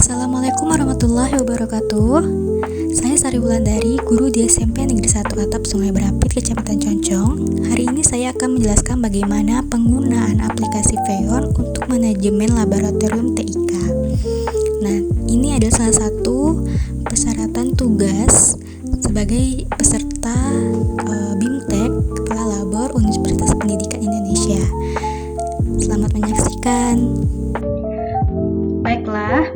Assalamualaikum warahmatullahi wabarakatuh. Saya Sari Wulandari, guru di SMP Negeri 1 Atap Sungai Berapit, Kecamatan Concong. Hari ini saya akan menjelaskan bagaimana penggunaan aplikasi Feon untuk manajemen laboratorium TIK. Nah, ini adalah salah satu persyaratan tugas sebagai peserta BIMTEK Kepala Labor Universitas Pendidikan Indonesia. Selamat menyaksikan. Baiklah,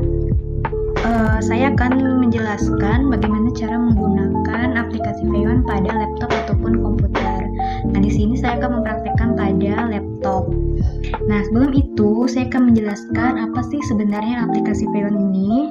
saya akan menjelaskan bagaimana cara menggunakan aplikasi Feon pada laptop ataupun komputer. Nah, di sini saya akan mempraktekkan pada laptop. Nah, sebelum itu saya akan menjelaskan apa sih sebenarnya aplikasi Feon ini.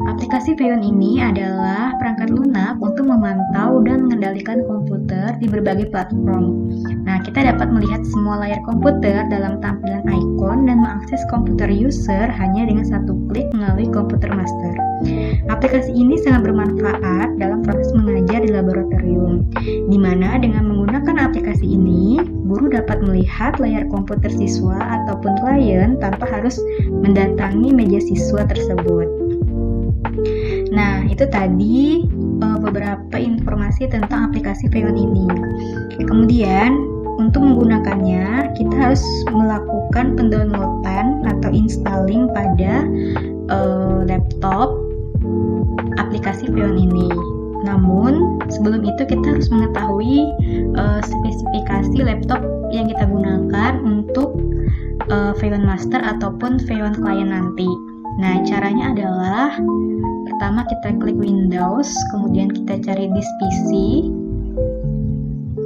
Aplikasi Feon ini adalah perangkat lunak untuk memantau dan mengendalikan komputer di berbagai platform. Nah, kita dapat melihat semua layar komputer dalam tampilan ikon dan mengakses komputer user hanya dengan satu klik melalui komputer master. Aplikasi ini sangat bermanfaat dalam proses mengajar di laboratorium, di mana dengan menggunakan aplikasi ini, guru dapat melihat layar komputer siswa ataupun klien tanpa harus mendatangi meja siswa tersebut. Nah, itu tadi beberapa informasi tentang aplikasi Feon ini. Kemudian, untuk menggunakannya, kita harus melakukan pendownloadan atau installing pada laptop aplikasi Feon ini. Namun, sebelum itu kita harus mengetahui spesifikasi laptop yang kita gunakan untuk Feon Master ataupun Feon Client nanti. Nah, caranya adalah pertama kita klik Windows, kemudian kita cari disk PC,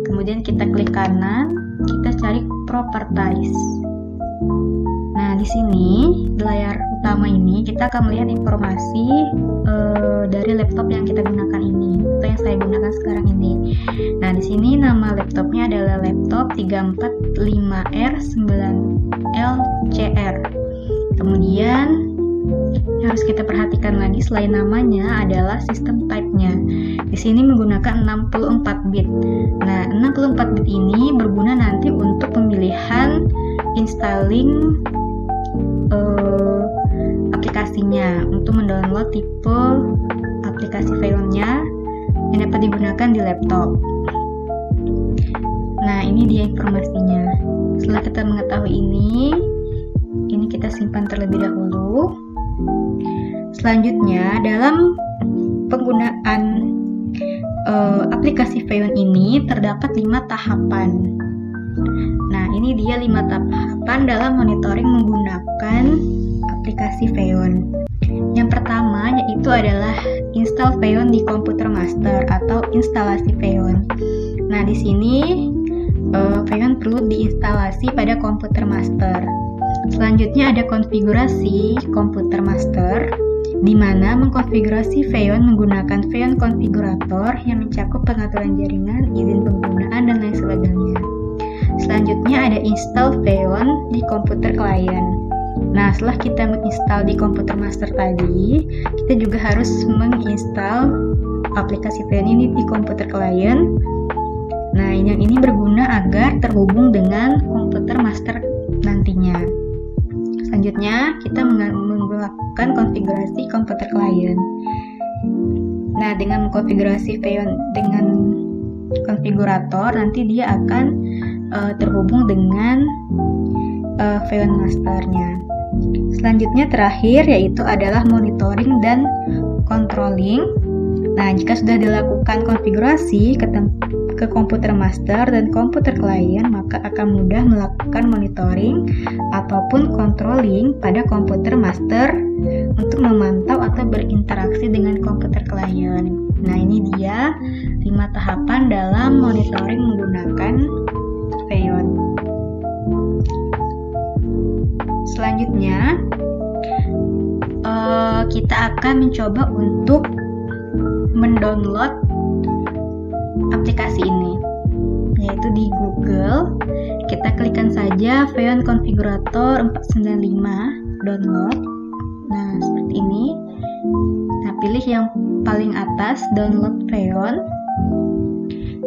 kemudian kita klik kanan, kita cari Properties. Nah, di sini di layar utama ini kita akan melihat informasi dari laptop yang kita gunakan ini, atau yang saya gunakan sekarang ini. Nah, di sini nama laptopnya adalah laptop 345R9LCR. Kemudian yang harus kita perhatikan lagi selain namanya adalah sistem type-nya. Di sini menggunakan 64 bit. Nah, 64 bit ini berguna nanti untuk pemilihan installing aplikasinya, untuk mendownload tipe aplikasi Feon-nya yang dapat digunakan di laptop. Nah, ini dia informasinya. Setelah kita mengetahui ini kita simpan terlebih dahulu. Selanjutnya, dalam penggunaan aplikasi Feon ini terdapat 5 tahapan. Nah, ini dia 5 tahapan dalam monitoring menggunakan aplikasi Feon. Yang pertama yaitu adalah install Feon di komputer master atau instalasi Feon. Nah, di sini Feon perlu diinstalasi pada komputer master. Selanjutnya ada konfigurasi komputer master, di mana mengkonfigurasi Feon menggunakan Feon Configurator yang mencakup pengaturan jaringan, izin penggunaan, dan lain sebagainya. Selanjutnya ada install Feon di komputer klien. Nah, setelah kita menginstal di komputer master tadi, kita juga harus menginstal aplikasi Feon ini di komputer klien. Nah, yang ini berguna agar terhubung dengan komputer master nantinya. Selanjutnya, kita melakukan konfigurasi komputer klien. Nah, dengan mengkonfigurasi Feon dengan konfigurator, nanti dia akan terhubung dengan Feon masternya. Selanjutnya terakhir yaitu adalah monitoring dan controlling. Nah, jika sudah dilakukan konfigurasi ke komputer master dan komputer klien, maka akan mudah melakukan monitoring ataupun controlling pada komputer master untuk memantau atau berinteraksi dengan komputer klien. Nah, ini dia 5 tahapan dalam monitoring menggunakan Feon. Selanjutnya, kita akan mencoba untuk mendownload aplikasi ini, yaitu di Google. Kita klikkan saja Feon Configurator 495 download. Nah, seperti ini. Nah, pilih yang paling atas, download Feon.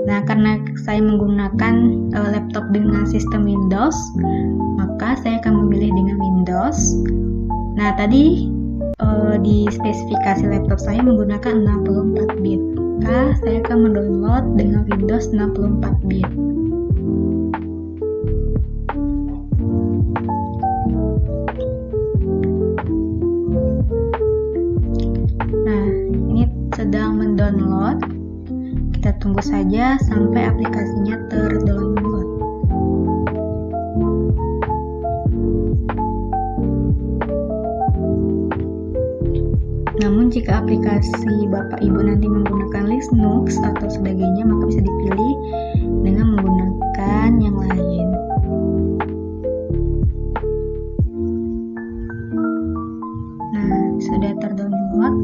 Nah, karena saya menggunakan laptop dengan sistem Windows, maka saya akan memilih dengan Windows. Nah, tadi di spesifikasi laptop saya menggunakan 64 bit. Maka saya akan mendownload dengan Windows 64 bit. Nah, ini sedang mendownload. Kita tunggu saja sampai aplikasinya terdownload. Namun jika aplikasi Bapak Ibu nanti menggunakan Linux atau sebagainya, maka bisa dipilih dengan menggunakan yang lain. Nah, sudah terdownload.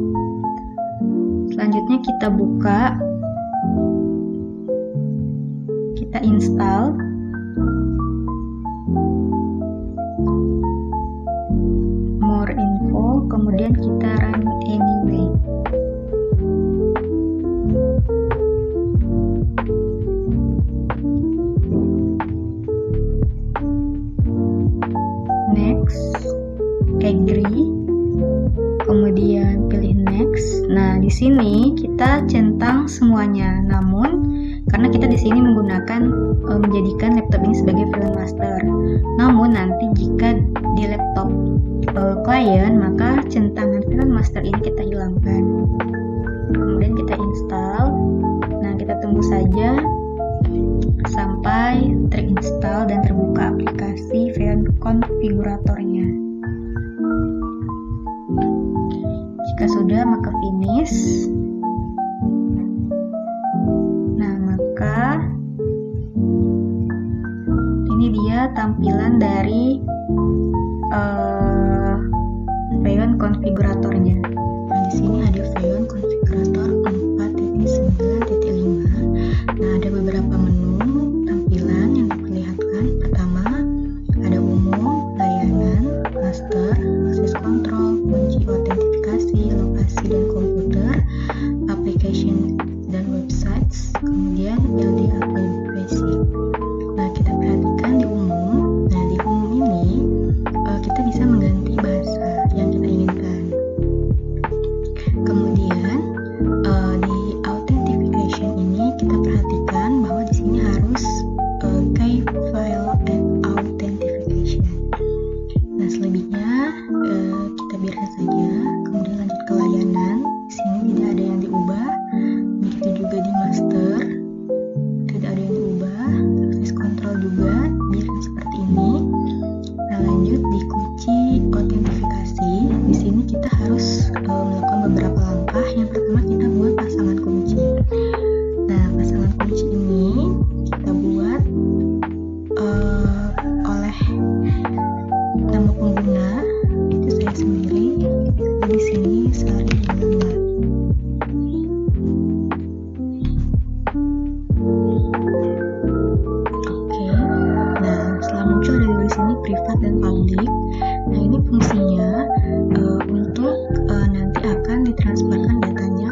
Selanjutnya kita buka, kita install. More info, kemudian kita run anyway. Next, agree, kemudian pilih next. Nah, di sini kita centang semuanya. Namun karena kita di sini menjadikan laptop ini sebagai Film Master. Namun nanti jika di laptop klien, maka centangan Film Master ini kita hilangkan. Kemudian kita install. Nah, kita tunggu saja sampai terinstall dan terbuka aplikasi Film konfiguratornya. Jika sudah, maka finish. Nah, maka ini dia tampilan dari Xeon konfiguratornya. Nah, di sini ada Xeon konfigurator 4.9.5. Nah, ada beberapa menu tampilan yang diperlihatkan. Pertama, ada umum, layanan, master, akses kontrol, kunci autentifikasi, lokasi dan komputer, application dan websites, kemudian LDAP basic. Nah, kita perhatikan di umum. Nah, di umum ini kita bisa mengganti bahasa yang kita inginkan. Kemudian di authentication ini kita perhatikan bahwa di sini harus key file and authentication. Nah, selebihnya kita biarkan saja. Kemudian lanjut ke layanan. Di sini tidak ada yang diubah. Begitu juga di master, tidak ada yang diubah. Akses kontrol juga biarkan seperti ini. Nah, lanjut di kunci autentifikasi. Di sini kita harus melakukan beberapa langkah. Yang pertama, kita buat pasangan kunci. Nah, pasangan kunci ini kita buat oleh nama pengguna, itu saya sendiri. Di sini Sari Yulanda. Oke. Nah, setelah muncul ada di sini privat dan public. Nah, ini fungsinya untuk nanti akan ditransferkan datanya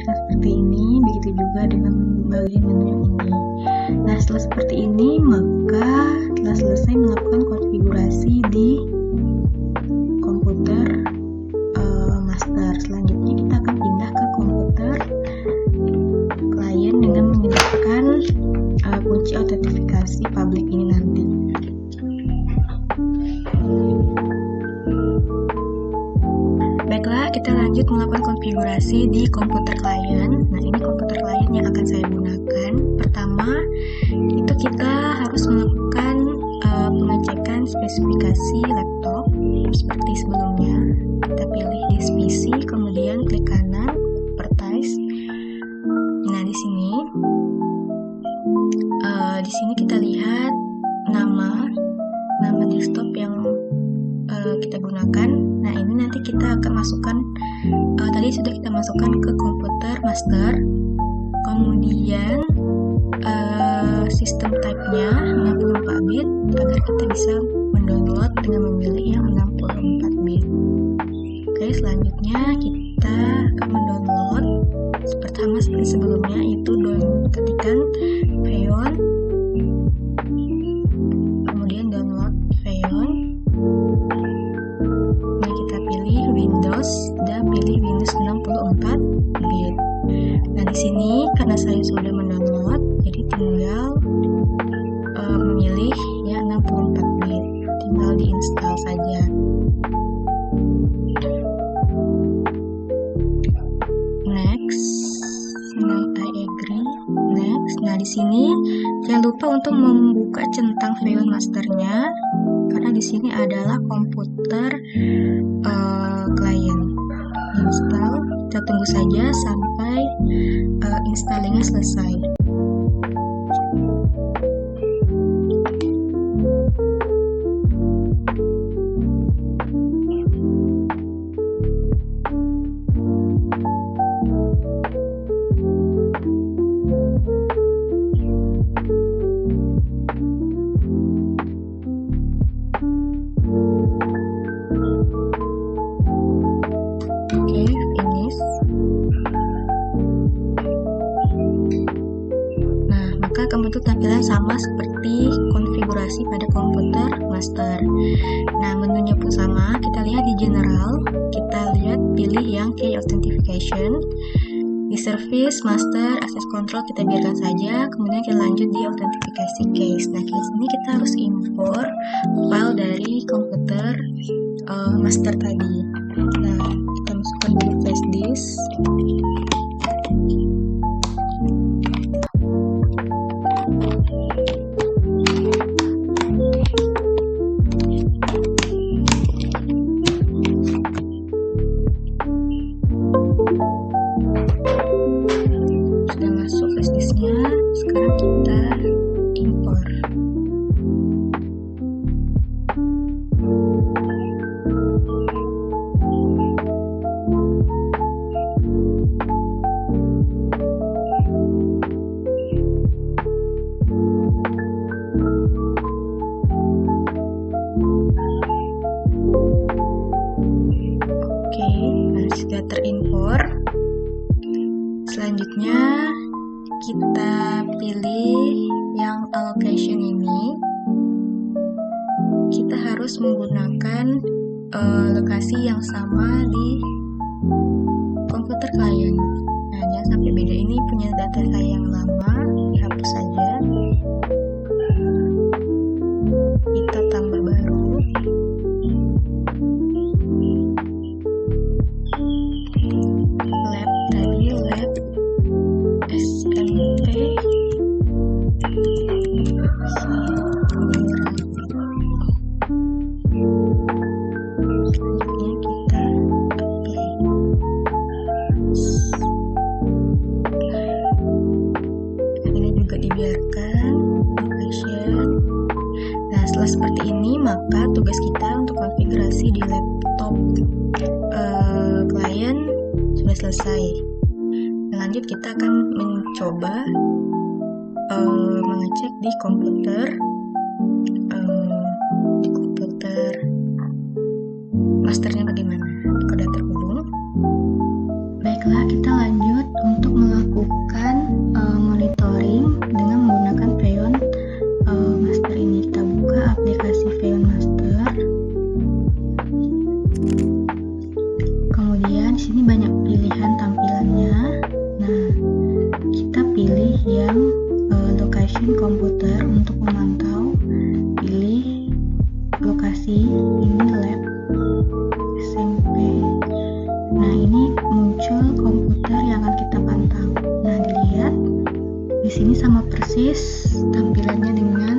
Nah, seperti ini, begitu juga dengan bagian menu yang ini. Nah, setelah seperti ini, maka telah selesai melakukan konfigurasi di komputer master. Selanjutnya kita akan pindah ke komputer klien dengan menggunakan kunci autentifikasi publik ini nanti. Baiklah, kita lanjut melakukan konfigurasi di komputer klien. Nah, ini komputer klien yang akan saya gunakan. Pertama, itu kita harus melakukan pengecekan spesifikasi laptop seperti sebelumnya. Kita pilih this PC, kemudian klik kanan, advertise. Nah, di sini kita lihat nama desktop yang kita gunakan. Nah, ini nanti kita akan masukkan, tadi sudah kita masukkan ke komputer master, kemudian sistem type-nya 64 bit agar kita bisa mendownload dengan memilih yang 64 bit. Oke, selanjutnya kita akan mendownload seperti sebelumnya, itu ketikkan Feyon, kemudian download Feyon. Nah, kita pilih Windows dan pilih Windows 64 bit. Nah, di sini karena saya sudah mendownload, jadi tinggal memilih yang 64 bit, tinggal diinstal saja. Next, I agree. Next. Nah, di sini jangan lupa untuk membuka centang Feyon masternya, karena di sini adalah komputer klien. Install. Kita tunggu saja sampai installingnya selesai. Akan bentuk tampilan sama seperti konfigurasi pada komputer master. Nah, menunya pun sama. Kita lihat di general, kita lihat pilih yang key authentication. Di service master access control kita biarkan saja, kemudian kita lanjut di authentifikasi case. Nah, di sini kita harus import file dari komputer master tadi. Nah, kita masukkan dulu flash disk. Sudah masuk flash disknya, sekarang kita import. Sudah terimpor. Selanjutnya kita pilih yang allocation ini. Kita harus menggunakan lokasi yang sama di komputer klien. Nah, jangan sampai beda, ini punya data saya yang lama, dihapus saja. Kita tambah baru. Dibiarkan location. Nah, setelah seperti ini, maka tugas kita untuk konfigurasi di laptop klien sudah selesai. Lanjut, kita akan mencoba mengecek di komputer masternya bagaimana, apakah sudah terhubung. Baiklah, kita lanjut untuk yang location komputer untuk memantau. Pilih lokasi, ini lab SMP. Nah, ini muncul komputer yang akan kita pantau. Nah, dilihat di sini sama persis tampilannya dengan